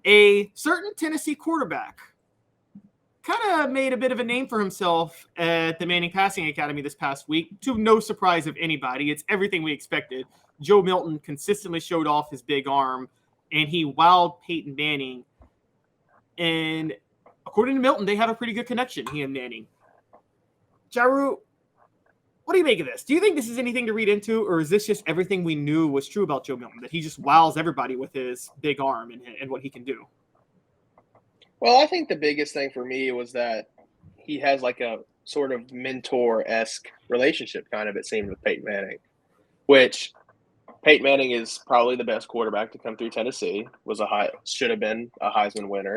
A certain Tennessee quarterback kind of made a bit of a name for himself at the Manning Passing Academy this past week, to no surprise of anybody. It's everything we expected. Joe Milton consistently showed off his big arm, and he wowed Peyton Manning. And according to Milton, they have a pretty good connection, he and Manning. Jaru, what do you make of this? Do you think this is anything to read into, or is this just everything we knew was true about Joe Milton, that he just wows everybody with his big arm and what he can do? Well, I think the biggest thing for me was that he has like a sort of mentor-esque relationship, kind of, it seemed, with Peyton Manning, which Peyton Manning is probably the best quarterback to come through Tennessee, should have been a Heisman winner,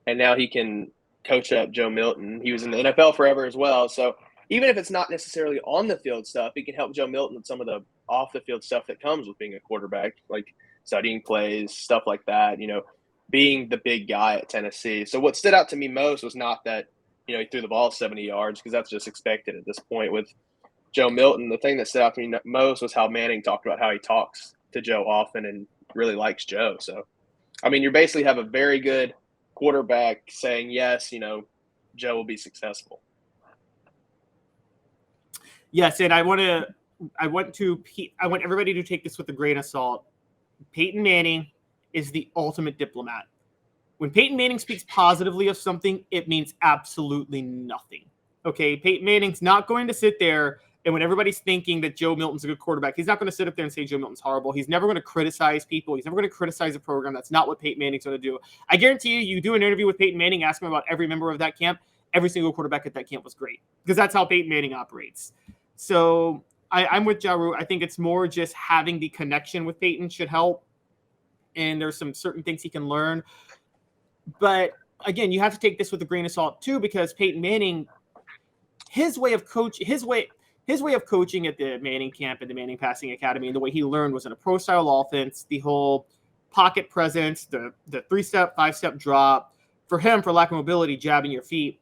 and now he can coach up Joe Milton. He was in the NFL forever as well, so even if it's not necessarily on the field stuff, he can help Joe Milton with some of the off-the-field stuff that comes with being a quarterback, like studying plays, stuff like that, being the big guy at Tennessee. So what stood out to me most was not that, he threw the ball 70 yards, because that's just expected at this point with Joe Milton. The thing that stood out to me most was how Manning talked about how he talks to Joe often and really likes Joe. So, you basically have a very good quarterback saying, yes, Joe will be successful. Yes, and I want everybody to take this with a grain of salt. Peyton Manning is the ultimate diplomat. When Peyton Manning speaks positively of something, it means absolutely nothing. Okay, Peyton Manning's not going to sit there, and when everybody's thinking that Joe Milton's a good quarterback, he's not going to sit up there and say Joe Milton's horrible. He's never going to criticize people. He's never going to criticize a program. That's not what Peyton Manning's going to do. I guarantee you do an interview with Peyton Manning, ask him about every member of that camp. Every single quarterback at that camp was great, because that's how Peyton Manning operates. So I'm with Jaru. I think it's more just having the connection with Peyton should help. And there's some certain things he can learn. But again, you have to take this with a grain of salt too, because Peyton Manning, his way of coaching at the Manning camp and the Manning Passing Academy, and the way he learned was in a pro-style offense, the whole pocket presence, the 3-step, 5-step drop. For him, for lack of mobility, jabbing your feet.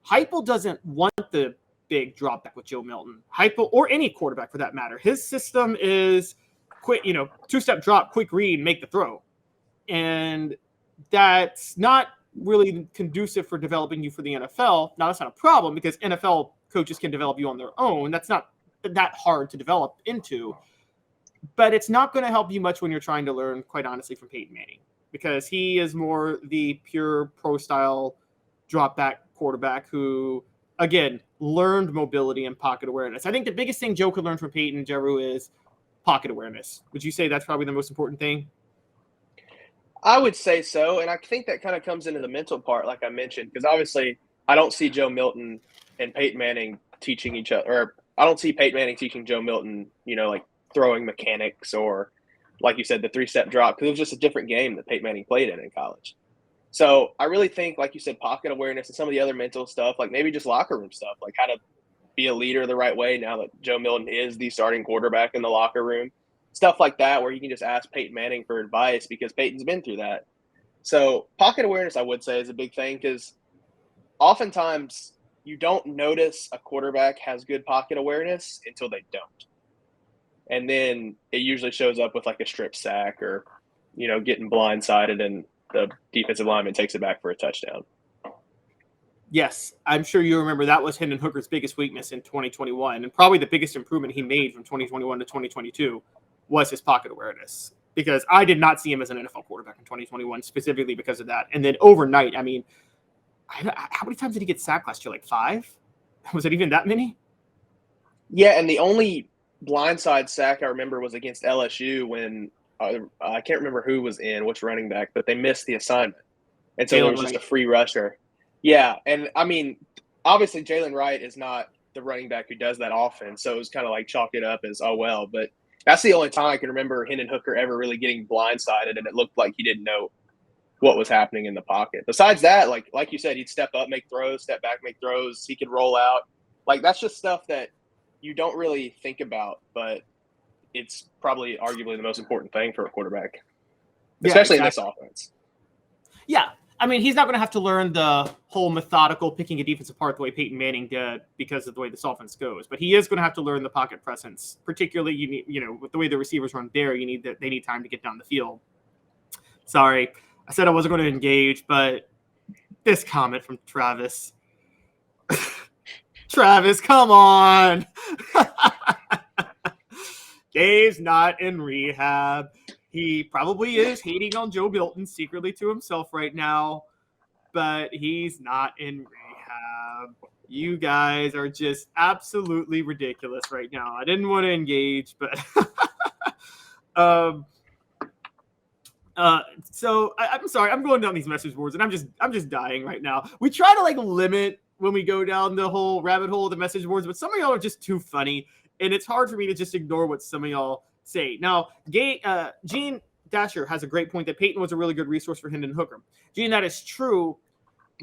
Heupel doesn't want the big drop back with Joe Milton. Heupel, or any quarterback for that matter, his system is quick, 2-step drop, quick read, make the throw. And that's not really conducive for developing you for the NFL. Now, that's not a problem, because NFL coaches can develop you on their own. That's not that hard to develop into. But it's not going to help you much when you're trying to learn, quite honestly, from Peyton Manning, because he is more the pure pro-style drop-back quarterback who, again, learned mobility and pocket awareness. I think the biggest thing Joe could learn from Peyton, Jeru, is pocket awareness. Would you say that's probably the most important thing? I would say so, and I think that kind of comes into the mental part, like I mentioned, because obviously I don't see Joe Milton and Peyton Manning teaching each other, or I don't see Peyton Manning teaching Joe Milton, like throwing mechanics or, like you said, the 3-step drop, because it was just a different game that Peyton Manning played in college. So I really think, like you said, pocket awareness and some of the other mental stuff, like maybe just locker room stuff, like how to be a leader the right way now that Joe Milton is the starting quarterback in the locker room. Stuff like that, where you can just ask Peyton Manning for advice, because Peyton's been through that. So pocket awareness, I would say, is a big thing, because oftentimes you don't notice a quarterback has good pocket awareness until they don't. And then it usually shows up with like a strip sack or, getting blindsided, and the defensive lineman takes it back for a touchdown. Yes, I'm sure you remember that was Hendon Hooker's biggest weakness in 2021, and probably the biggest improvement he made from 2021 to 2022 was his pocket awareness, because I did not see him as an NFL quarterback in 2021, specifically because of that. And then overnight, how many times did he get sacked last year? Like 5? Was it even that many? Yeah, and the only blindside sack I remember was against LSU when I can't remember who was in, which running back, but they missed the assignment. And so there was just a free rusher. Yeah, and obviously Jalen Wright is not the running back who does that often, so it was kind of like chalk it up as, oh, well. But that's the only time I can remember Hendon Hooker ever really getting blindsided, and it looked like he didn't know what was happening in the pocket. Besides that, like you said, he'd step up, make throws, step back, make throws. He could roll out. Like, that's just stuff that you don't really think about, but it's probably arguably the most important thing for a quarterback, especially in this offense. Yeah. He's not going to have to learn the whole methodical picking a defense apart the way Peyton Manning did because of the way this offense goes. But he is going to have to learn the pocket presence, particularly, with the way the receivers run there. They need time to get down the field. Sorry. I said I wasn't going to engage, but this comment from Travis. Travis, come on. Dave's not in rehab. He probably is hating on Joe Milton secretly to himself right now, but he's not in rehab. You guys are just absolutely ridiculous right now. I didn't want to engage, but so I'm sorry. I'm going down these message boards and I'm just dying right now. We try to like limit when we go down the whole rabbit hole of the message boards, but some of y'all are just too funny, and it's hard for me to just ignore what some of y'all say. Now, Gene Dasher has a great point that Peyton was a really good resource for Hendon Hooker. Gene, that is true.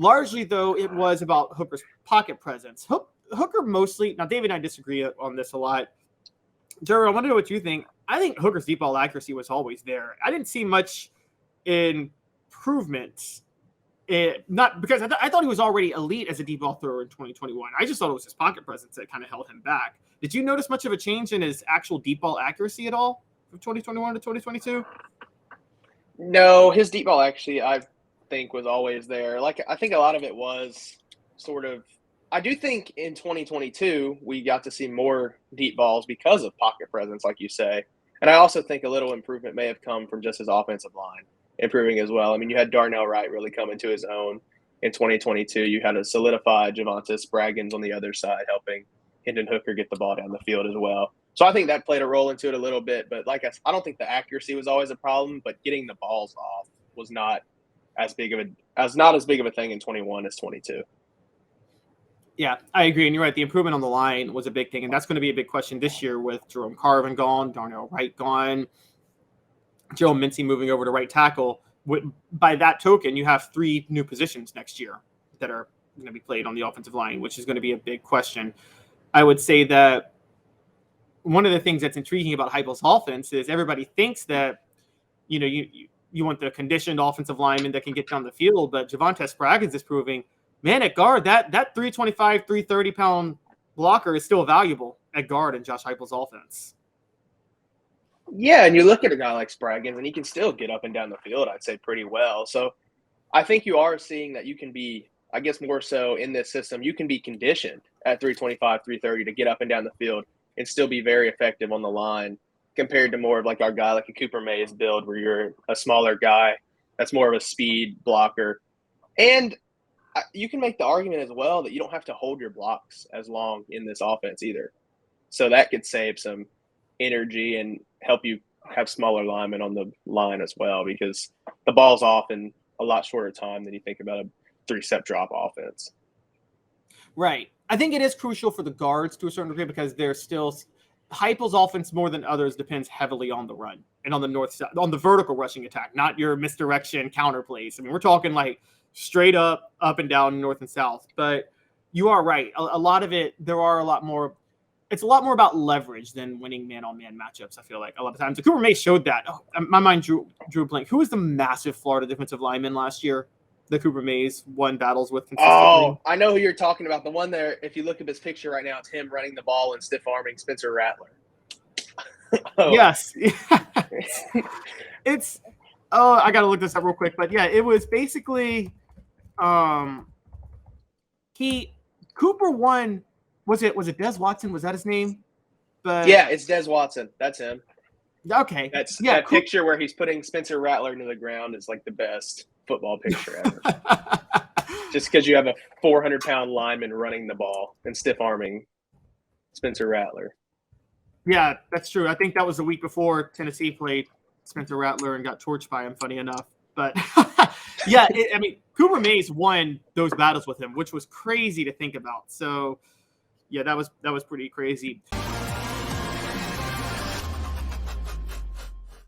Largely, though, it was about Hooker's pocket presence. Hooker mostly. Now, David and I disagree on this a lot. Joe, I want to know what you think. I think Hooker's deep ball accuracy was always there. I didn't see much improvement. Not because I thought he was already elite as a deep ball thrower in 2021. I just thought it was his pocket presence that kind of held him back. Did you notice much of a change in his actual deep ball accuracy at all from 2021 to 2022? No, his deep ball accuracy, I think, was always there. Like, I think a lot of it was sort of. I do think in 2022 we got to see more deep balls because of pocket presence, like you say. And I also think a little improvement may have come from just his offensive line improving as well. I mean, you had Darnell Wright really come into his own in 2022. You had a solidified Javonte Spraggins on the other side helping Hendon Hooker get the ball down the field as well. So I think that played a role into it a little bit. But like I don't think the accuracy was always a problem, but getting the balls off was not as big of a thing in 21 as 22. Yeah, I agree. And you're right. The improvement on the line was a big thing. And that's going to be a big question this year with Jerome Carvin gone, Darnell Wright gone, Joe Mincy moving over to right tackle. By that token, you have 3 new positions next year that are going to be played on the offensive line, which is going to be a big question. I would say that one of the things that's intriguing about Heupel's offense is everybody thinks that, you want the conditioned offensive lineman that can get down the field, but Javonte Spraggins is proving, man, at guard, that 325, 330-pound blocker is still valuable at guard in Josh Heupel's offense. Yeah, and you look at a guy like Spraggins, and he can still get up and down the field, I'd say, pretty well. So I think you are seeing that you can be, I guess more so in this system, you can be conditioned at 325, 330 to get up and down the field and still be very effective on the line compared to more of like our guy like a Cooper Mays build where you're a smaller guy that's more of a speed blocker. And you can make the argument as well that you don't have to hold your blocks as long in this offense either. So that could save some energy and help you have smaller linemen on the line as well, because the ball's off in a lot shorter time than you think about a 3-step drop offense. Right. I think it is crucial for the guards to a certain degree because they're still Heupel's offense more than others depends heavily on the run and on the north side, on the vertical rushing attack, not your misdirection counter plays. I mean, we're talking like straight up and down, north and south. But you are right. A lot of it, it's a lot more about leverage than winning man-on-man matchups, I feel like, a lot of times. Cooper Mays showed that. Oh, my mind drew a blank. Who was the massive Florida defensive lineman last year that Cooper Mays won battles with consistently? Oh, I know who you're talking about. The one there, if you look at his picture right now, it's him running the ball and stiff-arming Spencer Rattler. Yes. I got to look this up real quick. But, yeah, it was basically Cooper won. Was it Des Watson? Was that his name? But yeah, it's Des Watson. That's him. Okay. That picture where he's putting Spencer Rattler into the ground is like the best football picture ever. Just because you have a 400-pound lineman running the ball and stiff-arming Spencer Rattler. Yeah, that's true. I think that was the week before Tennessee played Spencer Rattler and got torched by him, funny enough. But, yeah, Cooper Mays won those battles with him, which was crazy to think about. So, yeah, that was pretty crazy.